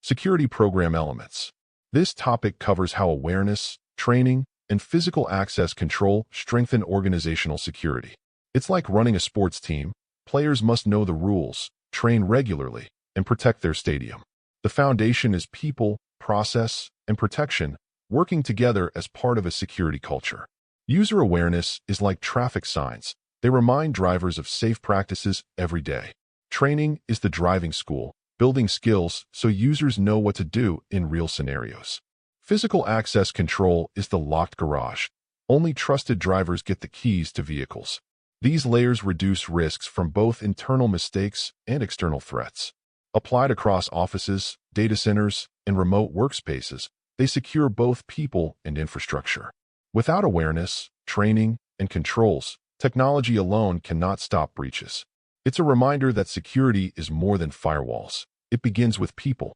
Security program elements. This topic covers how awareness, training, and physical access control strengthen organizational security. It's like running a sports team. Players must know the rules, train regularly, and protect their stadium. The foundation is people, process, and protection, working together as part of a security culture. User awareness is like traffic signs. They remind drivers of safe practices every day. Training is the driving school, building skills so users know what to do in real scenarios. Physical access control is the locked garage. Only trusted drivers get the keys to vehicles. These layers reduce risks from both internal mistakes and external threats. Applied across offices, data centers, and remote workspaces, they secure both people and infrastructure. Without awareness, training, and controls, technology alone cannot stop breaches. It's a reminder that security is more than firewalls. It begins with people.